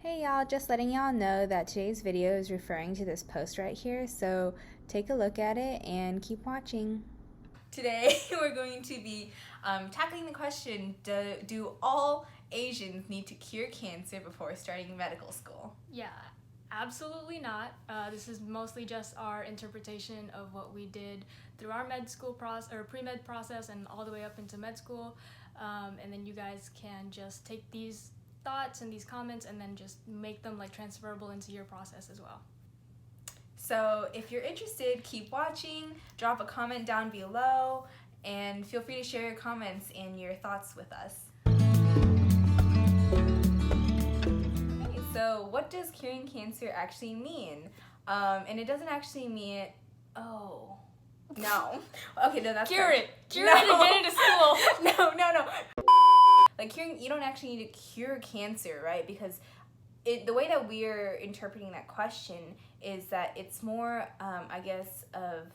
Hey y'all, just letting y'all know that today's video is referring to this post right here, so take a look at it and keep watching. Today we're going to be tackling the question, do all Asians need to cure cancer before starting medical school? Yeah, absolutely not. This is mostly just our interpretation of what we did through our med school process or pre-med process and all the way up into med school. And then you guys can just take these thoughts and these comments and then just make them like transferable into your process as well. So if you're interested, keep watching, drop a comment down below, and feel free to share your comments and your thoughts with us. Okay, so what does curing cancer actually mean? And it doesn't actually mean, no. Okay, no, that's Cure it to get into school. No. Like curing, you don't actually need to cure cancer, right? Because the way that we're interpreting that question is that it's more, I guess, of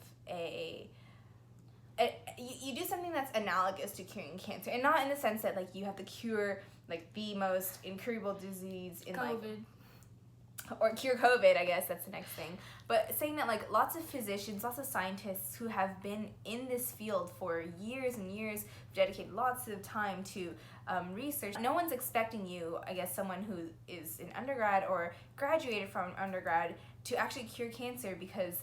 you do something that's analogous to curing cancer, and not in the sense that like you have to cure like the most incurable disease in COVID. Or cure COVID, I guess that's the next thing. But saying that like lots of physicians, lots of scientists who have been in this field for years and years, dedicated lots of time to research. No one's expecting you, I guess someone who is an undergrad or graduated from undergrad, to actually cure cancer, because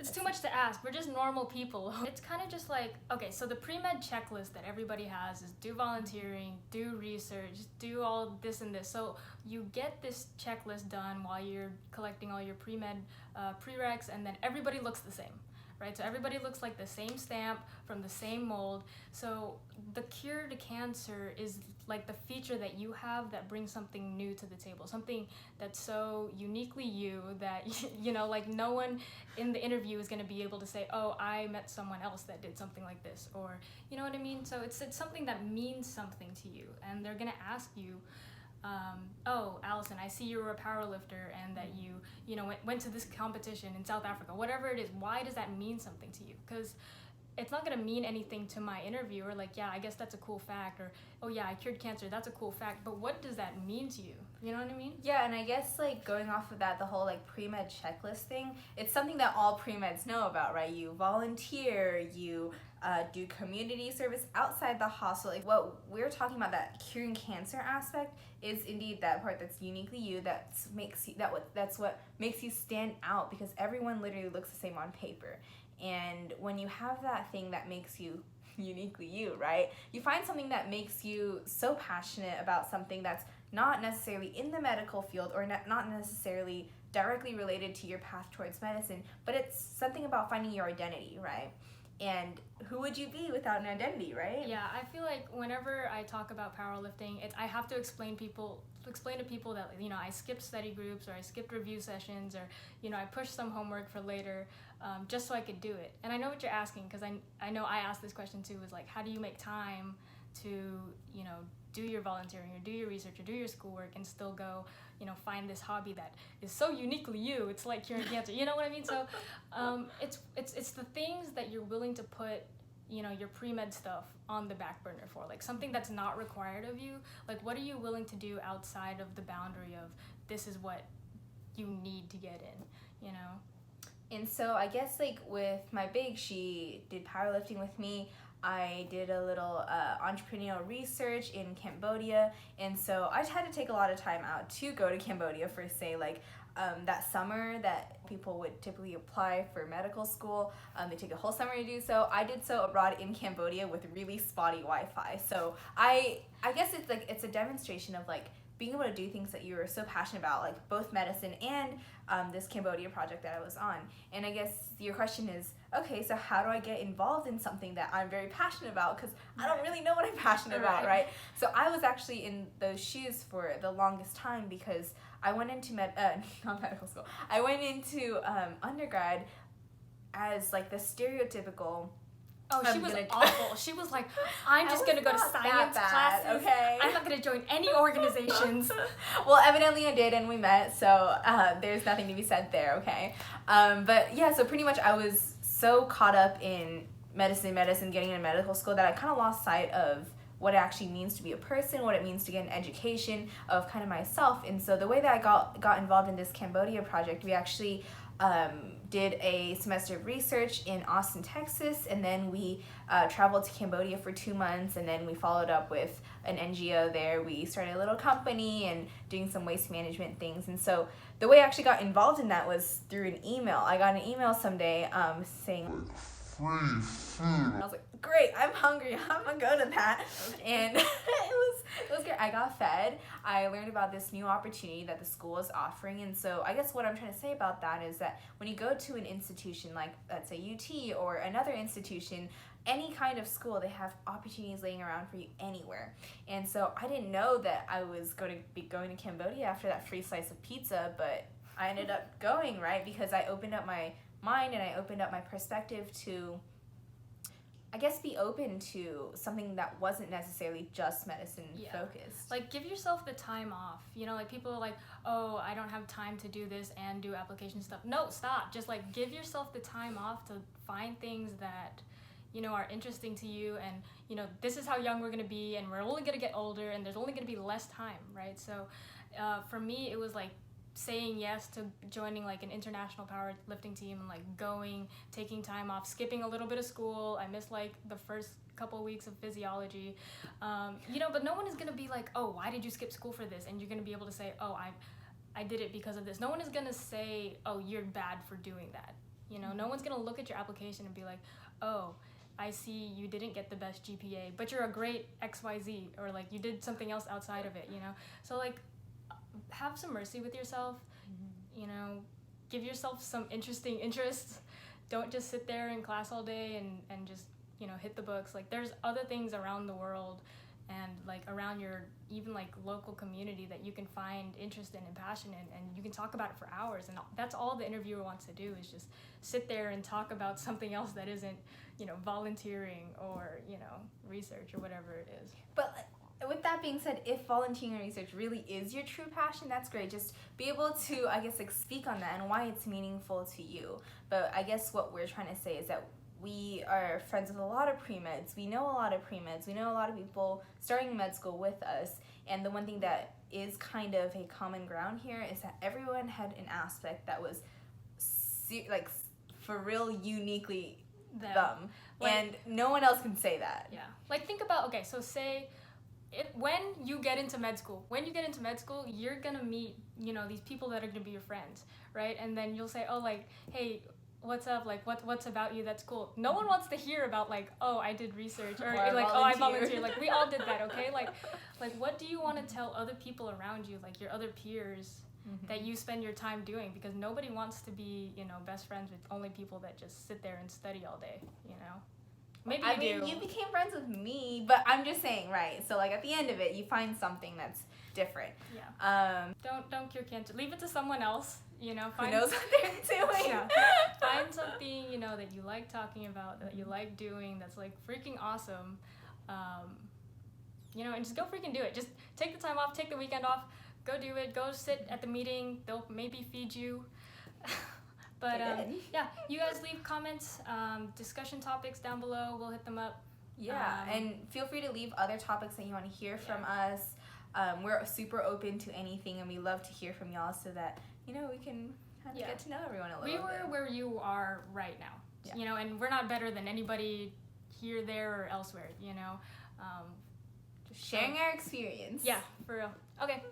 It's too much to ask. We're just normal people. It's kind of just like, okay, so the pre-med checklist that everybody has is do volunteering, do research, do all this and this. So you get this checklist done while you're collecting all your pre-med prereqs, and then everybody looks the same, right? So everybody looks like the same stamp from the same mold. So the cure to cancer is like the feature that you have that brings something new to the table, something that's so uniquely you that, you know, like no one in the interview is going to be able to say, oh, I met someone else that did something like this, or, you know what I mean? So it's something that means something to you, and they're going to ask you, oh, Alyson, I see you were a powerlifter and that you went to this competition in South Africa, whatever it is. Why does that mean something to you? Because it's not going to mean anything to my interviewer, like, yeah, I guess that's a cool fact, or, oh yeah, I cured cancer, that's a cool fact, but what does that mean to you? You know what I mean? Yeah, and I guess like going off of that, the whole like pre-med checklist thing, it's something that all pre-meds know about, right? You volunteer, you do community service outside the hospital. Like what we're talking about, that curing cancer aspect, is indeed that part that's uniquely you, that's what makes you stand out, because everyone literally looks the same on paper. And when you have that thing that makes you uniquely you, right? You find something that makes you so passionate about something that's not necessarily in the medical field, or not necessarily directly related to your path towards medicine, but it's something about finding your identity, right? And who would you be without an identity, right? Yeah, I feel like whenever I talk about powerlifting, I have to explain to people that, you know, I skipped study groups, or I skipped review sessions, or, you know, I pushed some homework for later, just so I could do it. And I know what you're asking, because I know I asked this question too, is like, how do you make time to, you know, do your volunteering or do your research or do your schoolwork and still go, you know, find this hobby that is so uniquely you? It's like curing cancer, you know what I mean? So it's the things that you're willing to put, you know, your pre-med stuff on the back burner for, like something that's not required of you. Like, what are you willing to do outside of the boundary of this is what you need to get in, you know? And so I guess like with my big, she did powerlifting with me. I did a little entrepreneurial research in Cambodia, and so I had to take a lot of time out to go to Cambodia for, say, like that summer that people would typically apply for medical school. They take a whole summer to do so. I did so abroad in Cambodia with really spotty Wi-Fi. So I guess it's a demonstration of like being able to do things that you were so passionate about, like both medicine and this Cambodia project that I was on. And I guess your question is, okay, so how do I get involved in something that I'm very passionate about? Because I don't really know what I'm passionate about, right? So I was actually in those shoes for the longest time, because I went into not medical school. I went into undergrad as like the stereotypical. Oh, she was awful. She was like, I'm just going to go to science classes. Okay. I'm not going to join any organizations. Well, evidently I did, and we met, so there's nothing to be said there, okay? But yeah, so pretty much I was so caught up in medicine, getting into medical school, that I kind of lost sight of what it actually means to be a person, what it means to get an education of kind of myself. And so the way that I got involved in this Cambodia project, we actually did a semester of research in Austin, Texas, and then we traveled to Cambodia for 2 months, and then we followed up with an NGO there. We started a little company and doing some waste management things. And so the way I actually got involved in that was through an email. I got an email someday saying, free food. I was like, great, I'm hungry, I'm gonna go to that. And it was great. I got fed. I learned about this new opportunity that the school is offering. And so I guess what I'm trying to say about that is that when you go to an institution like, let's say UT or another institution, any kind of school, they have opportunities laying around for you anywhere. And so I didn't know that I was going to be going to Cambodia after that free slice of pizza, but I ended up going, right? Because I opened up my mind and I opened up my perspective to, I guess, be open to something that wasn't necessarily just medicine focused. Like, give yourself the time off. You know, like, people are like, oh, I don't have time to do this and do application stuff. No, stop. Just, like, give yourself the time off to find things that, you know, are interesting to you. And, you know, this is how young we're going to be, and we're only going to get older, and there's only going to be less time, right? So for me, it was, like, saying yes to joining like an international powerlifting team and like going, taking time off, skipping a little bit of school. I missed like the first couple of weeks of physiology, you know, but no one is gonna be like, oh, why did you skip school for this? And you're gonna be able to say, oh, I did it because of this. No one is gonna say, oh, you're bad for doing that. You know, no one's gonna look at your application and be like, oh, I see you didn't get the best GPA, but you're a great XYZ, or like you did something else outside of it, you know? So like, have some mercy with yourself, you know, give yourself some interesting interests. Don't just sit there in class all day and just, you know, hit the books. Like, there's other things around the world and like around your even like local community that you can find interest in and passion in, and you can talk about it for hours. And that's all the interviewer wants to do, is just sit there and talk about something else that isn't, you know, volunteering or, you know, research or whatever it is. But with that being said, if volunteering and research really is your true passion, that's great. Just be able to, I guess, like, speak on that and why it's meaningful to you. But I guess what we're trying to say is that we are friends with a lot of pre-meds. We know a lot of pre-meds. We know a lot of people starting med school with us. And the one thing that is kind of a common ground here is that everyone had an aspect that was like for real uniquely them. Like, and no one else can say that. Yeah. Like, think about, okay, so say, when you get into med school, you're gonna meet, you know, these people that are gonna be your friends, right? And then you'll say, oh, like, hey, what's up? Like, what's about you that's cool? No one wants to hear about, like, oh, I did research, or like, oh, I volunteered. Like, we all did that, okay? Like, what do you want to tell other people around you, like your other peers, that you spend your time doing? Because nobody wants to be, you know, best friends with only people that just sit there and study all day, you know? Maybe you do. You became friends with me, but I'm just saying, right? So, like, at the end of it, you find something that's different. Yeah. Don't cure cancer. Leave it to someone else. You know, who knows what they're doing. Yeah. Find something, you know, that you like talking about, that you like doing, that's like freaking awesome. You know, and just go freaking do it. Just take the time off. Take the weekend off. Go do it. Go sit at the meeting. They'll maybe feed you. But yeah, you guys leave comments, discussion topics down below. We'll hit them up. Yeah, and feel free to leave other topics that you want to hear from us. We're super open to anything, and we love to hear from y'all so that, you know, we can kind of get to know everyone a little bit. We were where you are right now, you know, and we're not better than anybody here, there, or elsewhere, you know. Just sharing our experience. Yeah, for real. Okay.